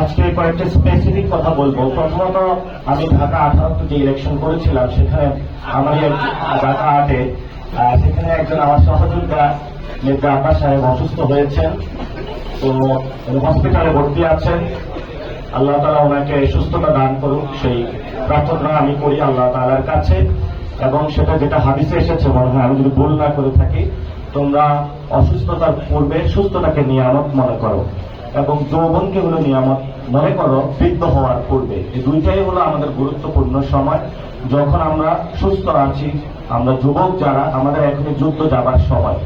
আজকে কয়েকটা স্পেসিফিক কথা বলবো। প্রথমত, আমি ঢাকা 18 যে ইলেকশন করেছিলাম সেখানে আমাদের ঢাকা 8-এ সেখানে একজন আমার সহযোদ্ধা মির্জা আব্বাস সাহেব অসুস্থ হয়েছেন, তো হসপিটালে ভর্তি আছেন। আল্লাহ তাআলা ওনাকে সুস্থতা দান করুন, সেই প্রার্থনা আমি করি আল্লাহ তাআলার কাছে। এবং সেটা যেটা হাদিসে এসেছে, মনে হয় আমি যদি ভুল না করে থাকি, তোমরা অসুস্থতার পূর্বে সুস্থতাকে নিয়ামত মনে করো এবং যৌবনকে হলো নিয়ামত মনে করো বৃদ্ধ হওয়ার পূর্বে। এই দুইটাই হলো আমাদের গুরুত্বপূর্ণ সময়। যখন আমরা সুস্থ আছি, আমরা যুবক যারা, আমাদের এখনই যুদ্ধ যাবার সময়।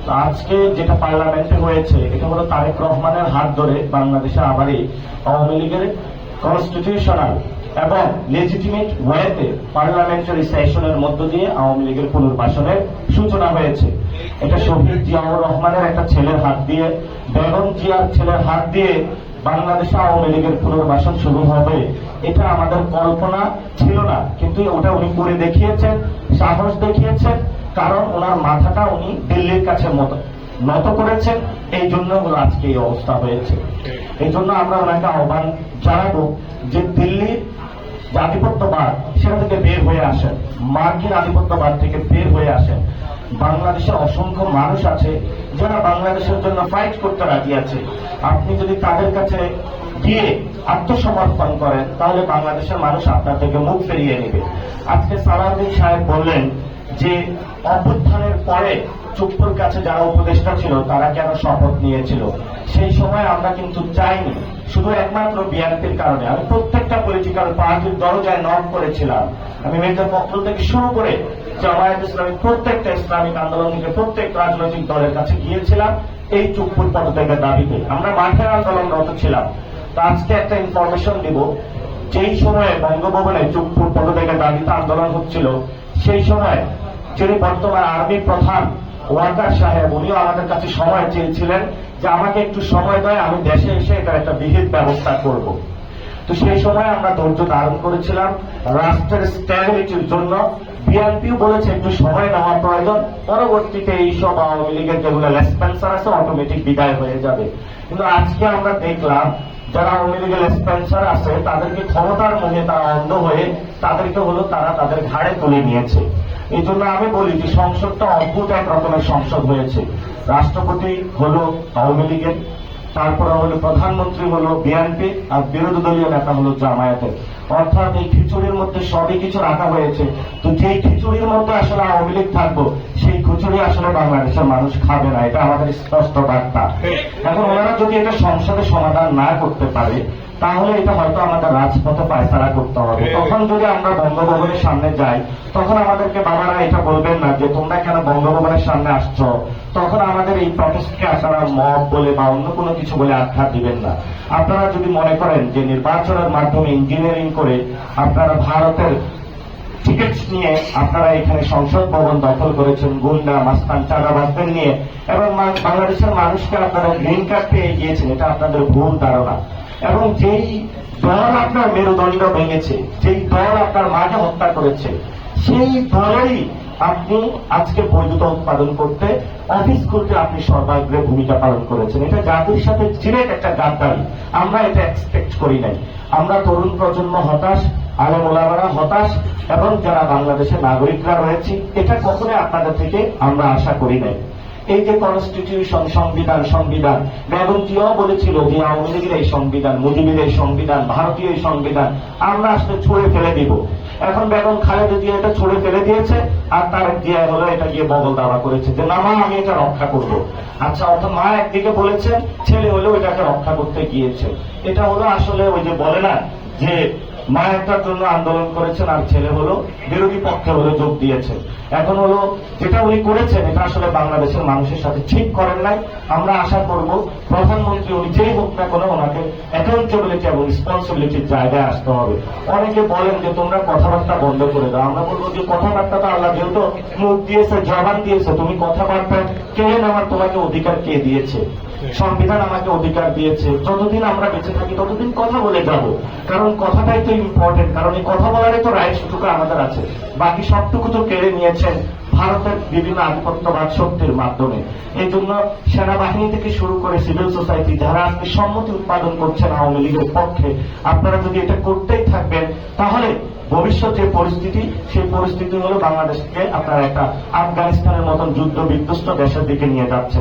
তো আজকে যেটা পার্লামেন্টে হয়েছে, এটা হলো তারেক রহমানের হাত ধরে বাংলাদেশে আবারই আওয়ামী লীগের কনস্টিটিউশনাল এবং লেজিটিমেট ওয়েতে পার্লামেন্টারি সেশনের মধ্য দিয়ে আওয়ামী লীগের পুনর্বাসনের সূচনা হয়েছে। এটা শহীদ জিয়াউর রহমানের একটা ছেলের হাত দিয়ে, বেগম জিয়ার ছেলের হাত দিয়ে বাংলাদেশে আওয়ামী লীগের পুনর্বাসন শুরু হবে, এটা আমাদের কল্পনা ছিল না। কিন্তু ওটা উনি করে দেখিয়েছেন, সাহস দেখিয়েছেন, কারণ ওনার মাথাটা উনি দিল্লির কাছে নত করেছেন। এই জন্য আজকে এই অবস্থা হয়েছে। এই জন্য আমরা ওনাকে আহ্বান জানাবো যে দিল্লির আধিপত্যবাদ সেটা থেকে বের হয়ে আসেন, মার্কিন আধিপত্যবাদ থেকে বের হয়ে আসেন। বাংলাদেশের অসংখ্য মানুষ আছে যারা বাংলাদেশের জন্য ফাইট করতে রাজি আছে। আপনি যদি তাদের কাছে গিয়ে আত্মসমর্পণ করেন, তাহলে বাংলাদেশের মানুষ আপনার থেকে মুখ ফিরিয়ে নেবে। আজকে সালাউদ্দিন সাহেব বললেন যে অভ্যুত্থানের পরে চুপ্পুর কাছে যারা উপদেষ্টা ছিল তারা কেন শপথ নিয়েছিল। সেই সময় আমরা কিন্তু চাইনি, শুধু একমাত্র বিএনপির কারণে। আমি প্রত্যেকটা পলিটিক্যাল পার্টির দরজায় নক করেছিলাম। আমি মির্জা ফখরুল থেকে শুরু করে জামায়াত ইসলামী, প্রত্যেকটা ইসলামিক আন্দোলন থেকে প্রত্যেক রাজনৈতিক দলের কাছে গিয়েছিলাম এই চুপ্পুর পদত্যাগের দাবিতে। আমরা মাঠের আন্দোলনরত ছিলাম। তো আজকে একটা ইনফরমেশন দিব, যেই সময়ে বঙ্গভবনে চুপ্পুর পদত্যাগের দাবিতে আন্দোলন হচ্ছিল, সেই সময় যিনি বর্তমান আর্মি প্রধান ওয়াকার সাহেব, উনিও আমাদের কাছে সময় চেয়েছিলেন যে আমাকে একটু সময় দেয়, আমি দেশে এসে এটার একটা বিহিত ব্যবস্থা করব। তো সেই সময় আমরা ধৈর্য ধারণ করেছিলাম রাষ্ট্রের স্ট্যাবিলিটির জন্য। বিএনপিও বলেছে একটু সময় নেওয়া প্রয়োজন, পরবর্তীতে এইসব আওয়ামী লীগের যেগুলো লেসপেন্সার আছে অটোমেটিক বিদায় হয়ে যাবে। কিন্তু আজকে আমরা দেখলাম যারা আওয়ামী লীগের লেসপেন্সার আছে তাদেরকে ক্ষমতার মোহে তারা অন্ধ হয়ে তাদেরকে হলো তারা তাদের ঘাড়ে তুলে নিয়েছে। এই জন্য আমি বলি যে সংসদটা অদ্ভুত এক রকমের সংসদ হয়েছে। রাষ্ট্রপতি হলো আওয়ামী লীগের, তারপরে হলো প্রধানমন্ত্রী হলো বিএনপি, আর বিরোধী দলীয় নেতা হলো জামায়াতের। অর্থাৎ এই খিচুড়ির মধ্যে সবই কিছু রাখা হয়েছে। তো যেই খিচুড়ির মধ্যে আসলে আওয়ামী লীগ থাকবো, সেই খিচুড়ি আসলে বাংলাদেশের মানুষ খাবে না, এটা আমাদের স্পষ্ট বার্তা। এখন ওনারা যদি এটা সংসদে সমাধান না করতে পারে, তাহলে এটা হয়তো আমাদের রাজপথে পায়তারা করতে হবে। তখন যদি আমরা বঙ্গভবনের সামনে যাই, তখন আমাদেরকে বাবারা এটা বলবেন না যে তোমরা কেন বঙ্গভবনের সামনে আসছো। তখন আমাদের এই প্রটেস্টকে আপনারা মব বলে বা অন্য কোনো কিছু বলে আখ্যা দিবেন না। আপনারা যদি মনে করেন যে নির্বাচনের মাধ্যমে ইঞ্জিনিয়ারিং করে আপনারা ভারতের টিকিট নিয়ে আপনারা এখানে সংসদ ভবন দখল করেছেন গুন্ডা মাস্তান চাঁদাবাজদের নিয়ে, এবং বাংলাদেশের মানুষকে আপনারা গ্রিন কার্ড পেয়ে গিয়েছেন, এটা আপনাদের ভুল ধারণা। এবং যেই দল আপনার মেরুদণ্ড ভেঙেছে, যেই দল আপনার মাকে হত্যা করেছে, সেই দলেরই আপনি আজকে বৈধতা উৎপাদন করতে, অফিস করতে আপনি সর্বাগ্রে ভূমিকা পালন করেছেন। এটা জাতির সাথে ডিরেক্ট একটা গাদ্দারি। আমরা এটা এক্সপেক্ট করি নাই। আমরা তরুণ প্রজন্ম হতাশ, আলেম ওলামারা হতাশ, এবং যারা বাংলাদেশের নাগরিকরা রয়েছে, এটা কখনোই আপনাদের থেকে আমরা আশা করি নাই। এই যে কনস্টিটিউশন, সংবিধান বেগম জিয়াও বলেছিল যে আওয়ামী লীগের এই সংবিধান, মুজিবের এই সংবিধান, ভারতীয় এই সংবিধান আমরা আসলে ছুঁড়ে ফেলে দিব। এখন বেগম খালেদা জিয়া এটা ছুঁড়ে ফেলে দিয়েছে, আর তারেক জিয়া হলো এটা গিয়ে বগল দাবা করেছে যে না মা আমি এটা রক্ষা করব। আচ্ছা, অর্থাৎ মা একদিকে বলেছেন, ছেলে হলেও এটাকে রক্ষা করতে গিয়েছে। এটা হলো আসলে ওই যে বলে না যে মা একটার জন্য আন্দোলন করেছেন আর ছেলে হলো বিরোধী পক্ষে হলো যোগ দিয়েছে। এখন হলো যেটা উনি করেছেন এটা আসলে বাংলাদেশের মানুষের সাথে ঠিক করেন নাই। আমরা আশা করব প্রধানমন্ত্রী উনি যেই হোক না কোনো, ওনাকে অ্যাকাউন্টেবিলিটি এবং রেসপন্সিবিলিটির জায়গায় আসতে হবে। অনেকে বলেন যে তোমরা কথাবার্তা বন্ধ করে দাও। আমরা বলবো যে কথাবার্তা তো আল্লাহ যেহেতু মুখ দিয়েছে, জবান দিয়েছে, তুমি কথাবার্তা কেড়ে নেওয়ার তোমাকে অধিকার কে দিয়েছে? সংবিধান আমাকে অধিকার দিয়েছে। যতদিন আমরা বেঁচে থাকি ততদিন কথা বলে যাব, কারণ কথাটাই তো ইম্পর্টেন্ট। কারণ এই কথা বলারই তো রাইটসটুকু আমাদের আছে, বাকি সবটুকু তো কেড়ে নিয়েছেন ভারতের বিভিন্ন আধিপত্যবাদ শক্তির মাধ্যমে। এই জন্য সেনাবাহিনী থেকে শুরু করে সিভিল সোসাইটি যারা আজকে সম্মতি উৎপাদন করছেন আওয়ামী লীগের পক্ষে, আপনারা যদি এটা করতেই থাকবেন তাহলে ভবিষ্যৎ যে পরিস্থিতি, সেই পরিস্থিতি হলো বাংলাদেশকে আপনারা একটা আফগানিস্তানের মতন যুদ্ধ বিধ্বস্ত দেশের দিকে নিয়ে যাচ্ছে।